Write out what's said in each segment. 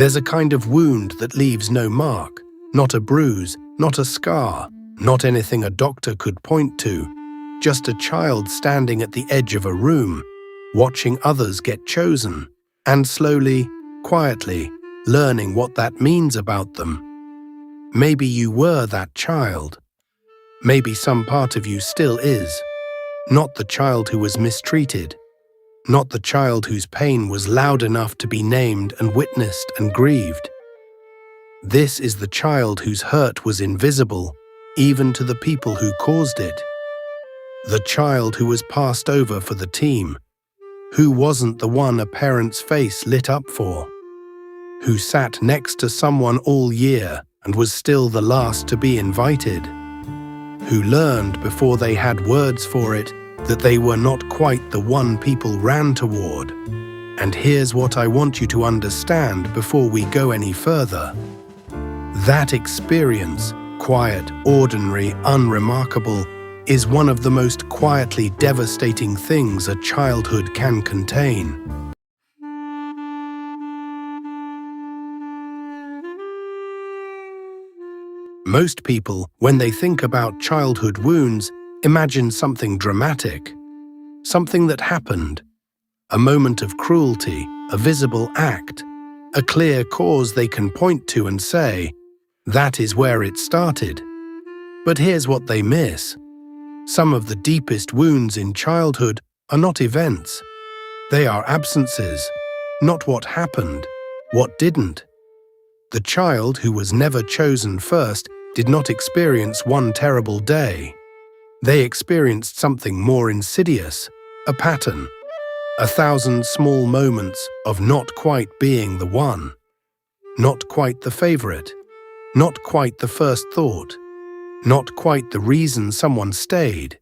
There's a kind of wound that leaves no mark, not a bruise, not a scar, not anything a doctor could point to, just a child standing at the edge of a room, watching others get chosen, and slowly, quietly, learning what that means about them. Maybe you were that child. Maybe some part of you still is. Not the child who was mistreated. Not the child whose pain was loud enough to be named and witnessed and grieved. This is the child whose hurt was invisible, even to the people who caused it. The child who was passed over for the team, who wasn't the one a parent's face lit up for, who sat next to someone all year and was still the last to be invited, who learned before they had words for it that they were not quite the one people ran toward. And here's what I want you to understand before we go any further. That experience, quiet, ordinary, unremarkable, is one of the most quietly devastating things a childhood can contain. Most people, when they think about childhood wounds, imagine something dramatic, something that happened, a moment of cruelty, a visible act, a clear cause they can point to and say, that is where it started. But here's what they miss. Some of the deepest wounds in childhood are not events. They are absences, not what happened, what didn't. The child who was never chosen first did not experience one terrible day. They experienced something more insidious, a pattern, 1,000 small moments of not quite being the one, not quite the favorite, not quite the first thought, not quite the reason someone stayed.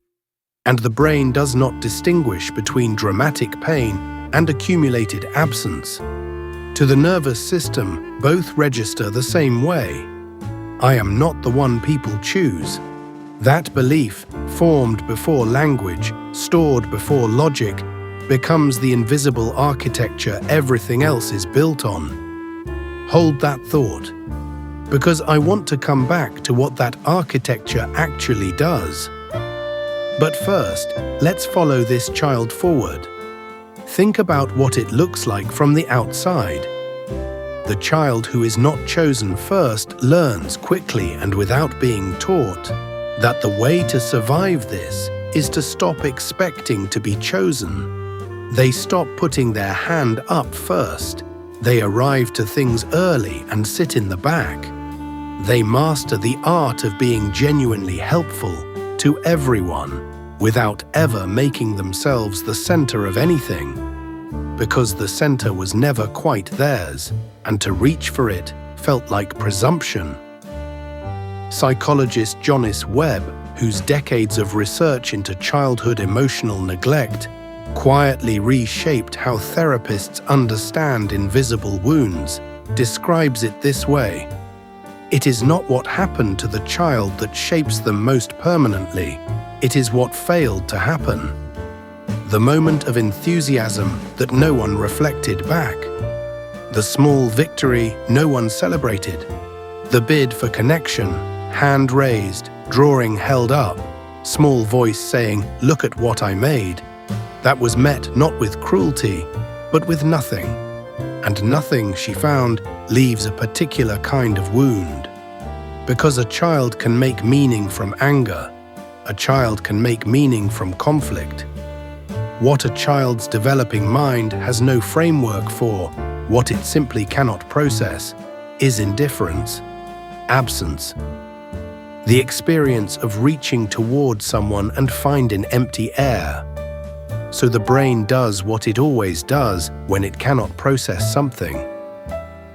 And the brain does not distinguish between dramatic pain and accumulated absence. To the nervous system, both register the same way. I am not the one people choose. That belief, formed before language, stored before logic, becomes the invisible architecture everything else is built on. Hold that thought, because I want to come back to what that architecture actually does. But first, let's follow this child forward. Think about what it looks like from the outside. The child who is not chosen first learns quickly and without being taught that the way to survive this is to stop expecting to be chosen. They stop putting their hand up first. They arrive to things early and sit in the back. They master the art of being genuinely helpful to everyone without ever making themselves the center of anything, because the center was never quite theirs, and to reach for it felt like presumption. Psychologist Jonis Webb, whose decades of research into childhood emotional neglect quietly reshaped how therapists understand invisible wounds, describes it this way. It is not what happened to the child that shapes them most permanently. It is what failed to happen. The moment of enthusiasm that no one reflected back. The small victory no one celebrated. The bid for connection, hand raised, drawing held up, small voice saying, "Look at what I made." That was met not with cruelty, but with nothing. And nothing, she found, leaves a particular kind of wound. Because a child can make meaning from anger. A child can make meaning from conflict. What a child's developing mind has no framework for, what it simply cannot process, is indifference, absence. The experience of reaching toward someone and finding empty air. So the brain does what it always does when it cannot process something.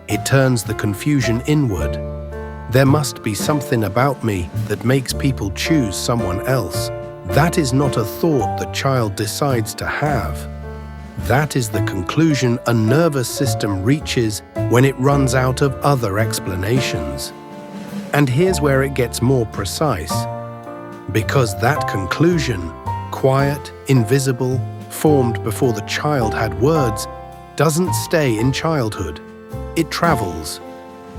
It turns the confusion inward. There must be something about me that makes people choose someone else. That is not a thought the child decides to have. That is the conclusion a nervous system reaches when it runs out of other explanations. And here's where it gets more precise. Because that conclusion, quiet, invisible, formed before the child had words, doesn't stay in childhood. It travels.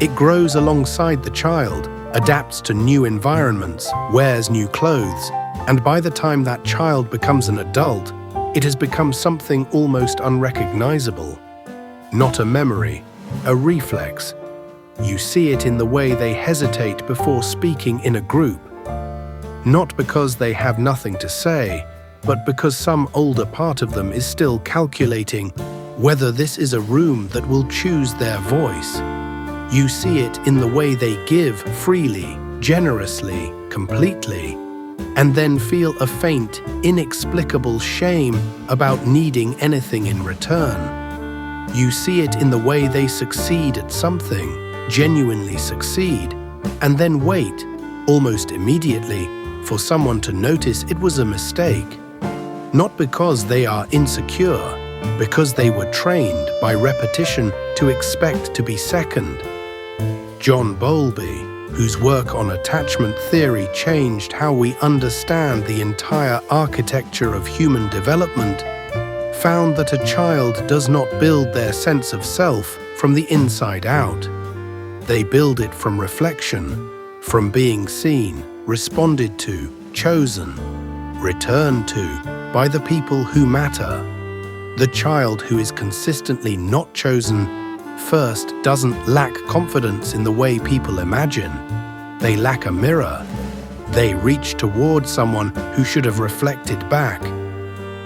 It grows alongside the child, adapts to new environments, wears new clothes, and by the time that child becomes an adult, it has become something almost unrecognizable. Not a memory, a reflex. You see it in the way they hesitate before speaking in a group. Not because they have nothing to say, but because some older part of them is still calculating whether this is a room that will choose their voice. You see it in the way they give freely, generously, completely, and then feel a faint, inexplicable shame about needing anything in return. You see it in the way they succeed at something, genuinely succeed, and then wait, almost immediately, for someone to notice it was a mistake. Not because they are insecure, because they were trained by repetition to expect to be second. John Bowlby, whose work on attachment theory changed how we understand the entire architecture of human development, found that a child does not build their sense of self from the inside out. They build it from reflection, from being seen, responded to, chosen, returned to by the people who matter. The child who is consistently not chosen first doesn't lack confidence in the way people imagine. They lack a mirror. They reach toward someone who should have reflected back.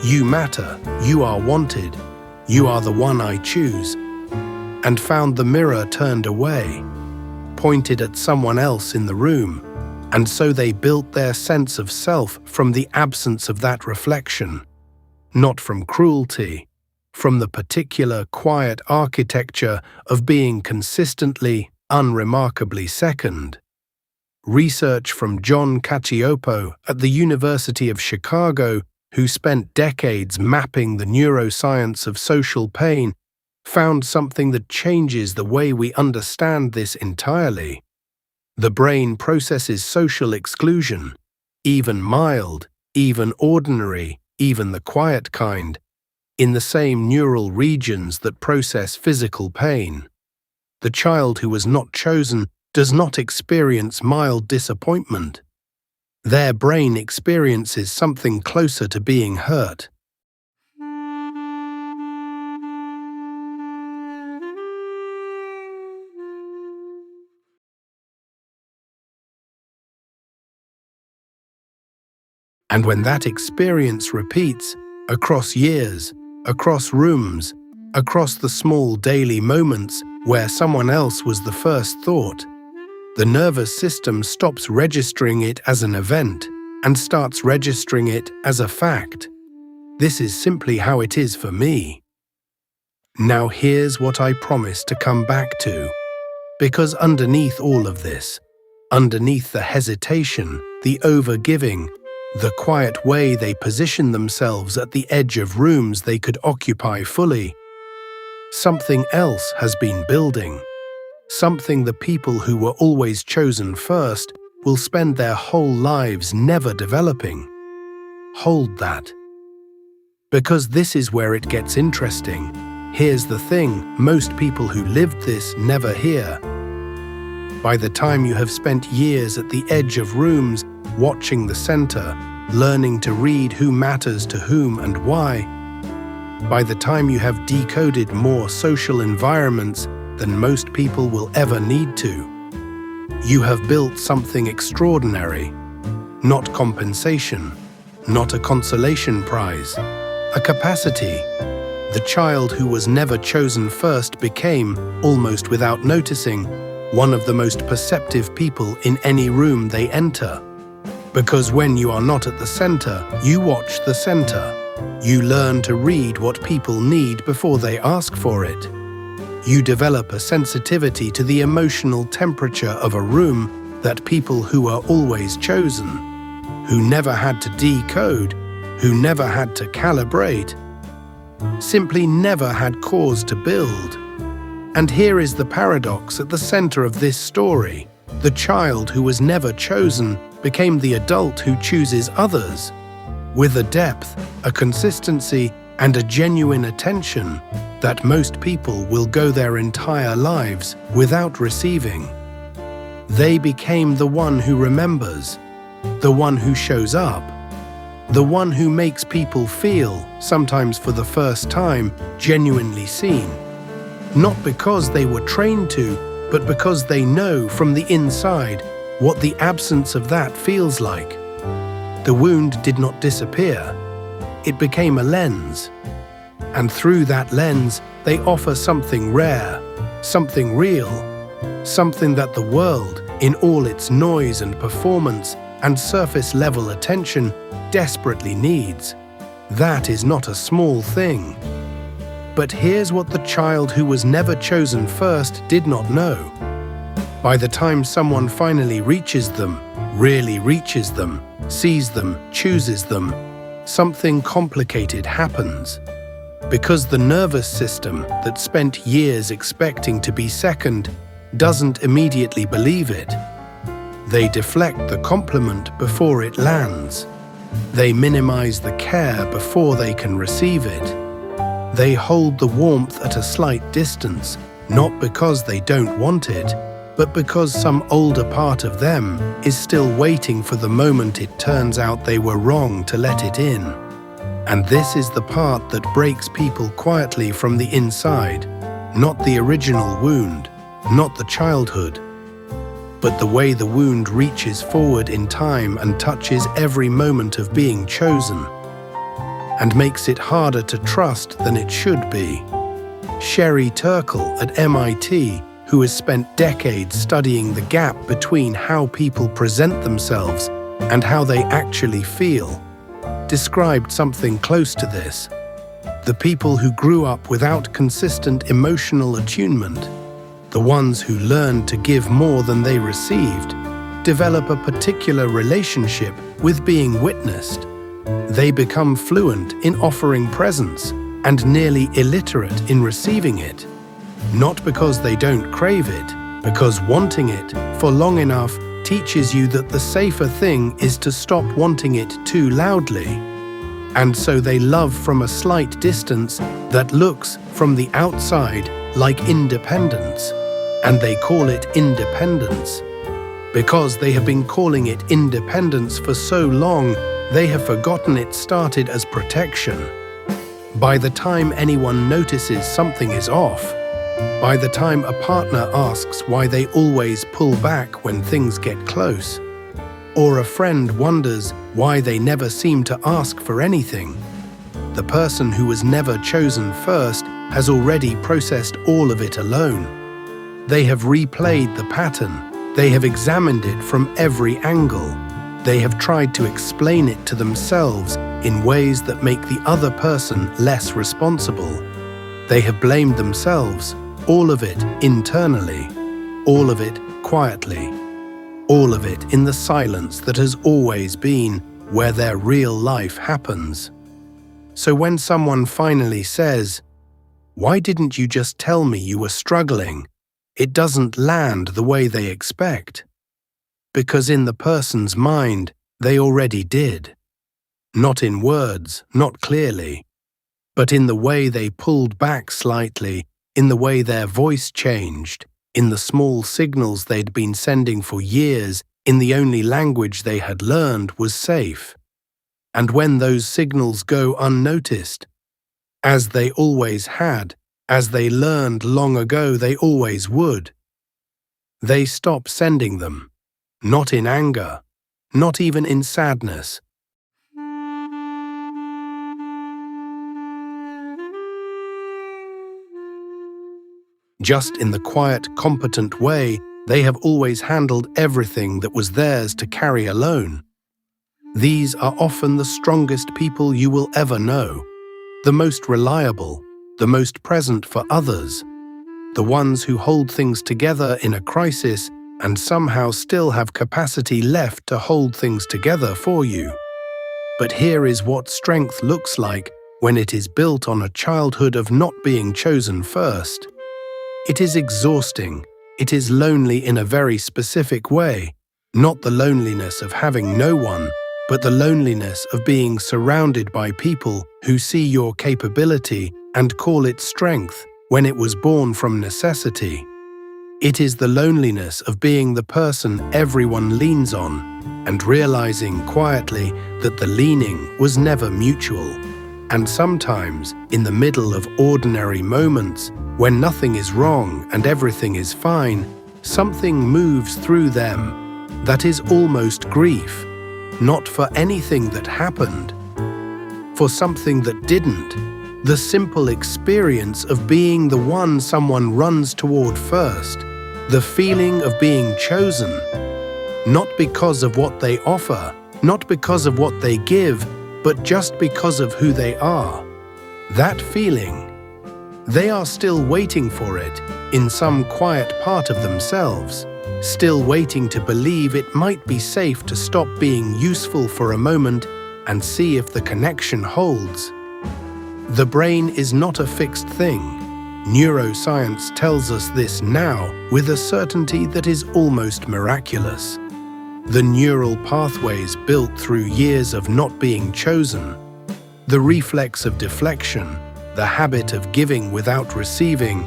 You matter, you are wanted, you are the one I choose, and found the mirror turned away, pointed at someone else in the room, and so they built their sense of self from the absence of that reflection, not from cruelty, from the particular quiet architecture of being consistently, unremarkably second. Research from John Cacioppo at the University of Chicago, who spent decades mapping the neuroscience of social pain, found something that changes the way we understand this entirely. The brain processes social exclusion, even mild, even ordinary, even the quiet kind, in the same neural regions that process physical pain. The child who was not chosen does not experience mild disappointment. Their brain experiences something closer to being hurt. And when that experience repeats, across years, across rooms, across the small daily moments where someone else was the first thought, the nervous system stops registering it as an event and starts registering it as a fact. This is simply how it is for me. Now here's what I promise to come back to. Because underneath all of this, underneath the hesitation, the overgiving, the quiet way they position themselves at the edge of rooms they could occupy fully, something else has been building. Something the people who were always chosen first will spend their whole lives never developing. Hold that. Because this is where it gets interesting. Here's the thing most people who lived this never hear. By the time you have spent years at the edge of rooms, watching the center, learning to read who matters to whom and why, by the time you have decoded more social environments than most people will ever need to, you have built something extraordinary. Not compensation, not a consolation prize, a capacity. The child who was never chosen first became, almost without noticing, one of the most perceptive people in any room they enter. Because when you are not at the center, you watch the center. You learn to read what people need before they ask for it. You develop a sensitivity to the emotional temperature of a room that people who are always chosen, who never had to decode, who never had to calibrate, simply never had cause to build. And here is the paradox at the center of this story. The child who was never chosen became the adult who chooses others. With a depth, a consistency, and a genuine attention, that most people will go their entire lives without receiving. They became the one who remembers, the one who shows up, the one who makes people feel, sometimes for the first time, genuinely seen. Not because they were trained to, but because they know from the inside what the absence of that feels like. The wound did not disappear. It became a lens. And through that lens, they offer something rare, something real, something that the world, in all its noise and performance and surface-level attention, desperately needs. That is not a small thing. But here's what the child who was never chosen first did not know. By the time someone finally reaches them, really reaches them, sees them, chooses them, something complicated happens. Because the nervous system that spent years expecting to be second doesn't immediately believe it. They deflect the compliment before it lands. They minimize the care before they can receive it. They hold the warmth at a slight distance, not because they don't want it, but because some older part of them is still waiting for the moment it turns out they were wrong to let it in. And this is the part that breaks people quietly from the inside, not the original wound, not the childhood, but the way the wound reaches forward in time and touches every moment of being chosen, and makes it harder to trust than it should be. Sherry Turkle at MIT, who has spent decades studying the gap between how people present themselves and how they actually feel, described something close to this. The people who grew up without consistent emotional attunement, the ones who learned to give more than they received, develop a particular relationship with being witnessed. They become fluent in offering presence and nearly illiterate in receiving it. Not because they don't crave it, because wanting it for long enough teaches you that the safer thing is to stop wanting it too loudly. And so they love from a slight distance that looks, from the outside, like independence. And they call it independence. Because they have been calling it independence for so long, they have forgotten it started as protection. By the time anyone notices something is off, by the time a partner asks why they always pull back when things get close, or a friend wonders why they never seem to ask for anything, the person who was never chosen first has already processed all of it alone. They have replayed the pattern. They have examined it from every angle. They have tried to explain it to themselves in ways that make the other person less responsible. They have blamed themselves, all of it internally, all of it quietly, all of it in the silence that has always been where their real life happens. So when someone finally says, "Why didn't you just tell me you were struggling?" it doesn't land the way they expect. Because in the person's mind, they already did. Not in words, not clearly, but in the way they pulled back slightly, in the way their voice changed, in the small signals they'd been sending for years, in the only language they had learned was safe. And when those signals go unnoticed, as they always had, as they learned long ago they always would, they stop sending them, not in anger, not even in sadness. Just in the quiet, competent way they have always handled everything that was theirs to carry alone. These are often the strongest people you will ever know, the most reliable, the most present for others, the ones who hold things together in a crisis and somehow still have capacity left to hold things together for you. But here is what strength looks like when it is built on a childhood of not being chosen first. It is exhausting. It is lonely in a very specific way, not the loneliness of having no one, but the loneliness of being surrounded by people who see your capability and call it strength when it was born from necessity. It is the loneliness of being the person everyone leans on and realizing quietly that the leaning was never mutual. And sometimes, in the middle of ordinary moments, when nothing is wrong and everything is fine, something moves through them that is almost grief, not for anything that happened, for something that didn't. The simple experience of being the one someone runs toward first, the feeling of being chosen, not because of what they offer, not because of what they give, but just because of who they are. That feeling, they are still waiting for it in some quiet part of themselves, still waiting to believe it might be safe to stop being useful for a moment and see if the connection holds. The brain is not a fixed thing. Neuroscience tells us this now with a certainty that is almost miraculous. The neural pathways built through years of not being chosen, the reflex of deflection, the habit of giving without receiving,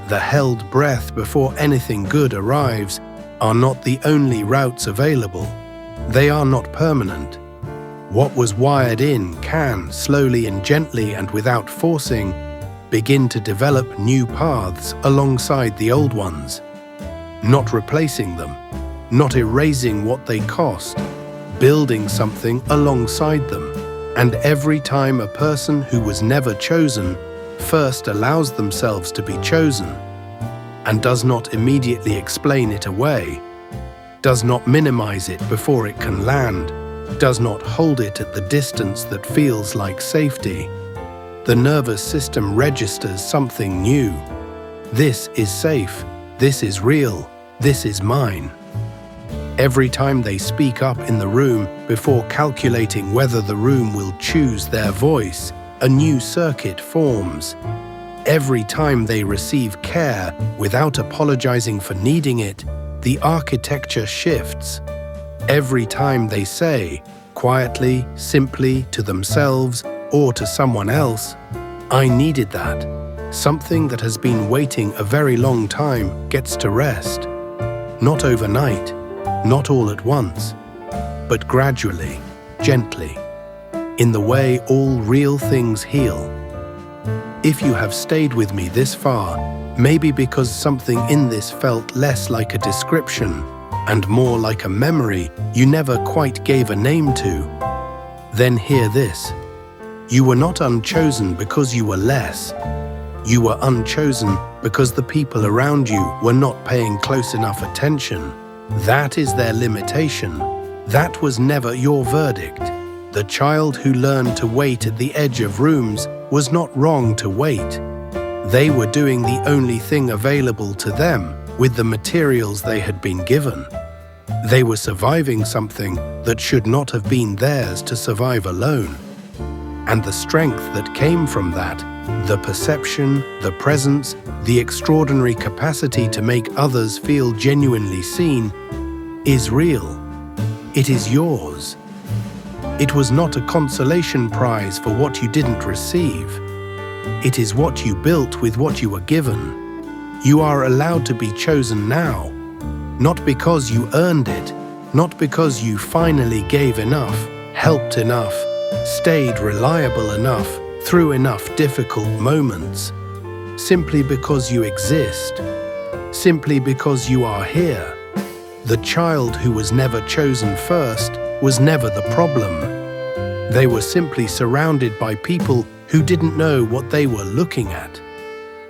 the held breath before anything good arrives, are not the only routes available. They are not permanent. What was wired in can, slowly and gently and without forcing, begin to develop new paths alongside the old ones, not replacing them, not erasing what they cost, building something alongside them. And every time a person who was never chosen first allows themselves to be chosen, and does not immediately explain it away, does not minimize it before it can land, does not hold it at the distance that feels like safety, the nervous system registers something new. This is safe, this is real, this is mine. Every time they speak up in the room before calculating whether the room will choose their voice, a new circuit forms. Every time they receive care without apologizing for needing it, the architecture shifts. Every time they say, quietly, simply, to themselves or to someone else, "I needed that," something that has been waiting a very long time gets to rest. Not overnight, not all at once, but gradually, gently, in the way all real things heal. If you have stayed with me this far, maybe because something in this felt less like a description and more like a memory you never quite gave a name to, then hear this. You were not unchosen because you were less. You were unchosen because the people around you were not paying close enough attention. That is their limitation. That was never your verdict. The child who learned to wait at the edge of rooms was not wrong to wait. They were doing the only thing available to them with the materials they had been given. They were surviving something that should not have been theirs to survive alone. And the strength that came from that, the perception, the presence, the extraordinary capacity to make others feel genuinely seen, is real. It is yours. It was not a consolation prize for what you didn't receive. It is what you built with what you were given. You are allowed to be chosen now, not because you earned it, not because you finally gave enough, helped enough, stayed reliable enough through enough difficult moments, simply because you exist, simply because you are here. The child who was never chosen first was never the problem. They were simply surrounded by people who didn't know what they were looking at.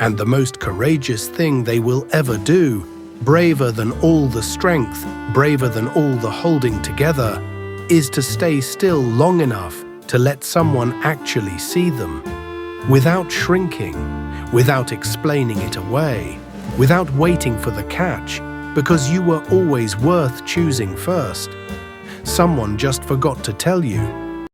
And the most courageous thing they will ever do, braver than all the strength, braver than all the holding together, is to stay still long enough to let someone actually see them, without shrinking, without explaining it away, without waiting for the catch, because you were always worth choosing first. Someone just forgot to tell you.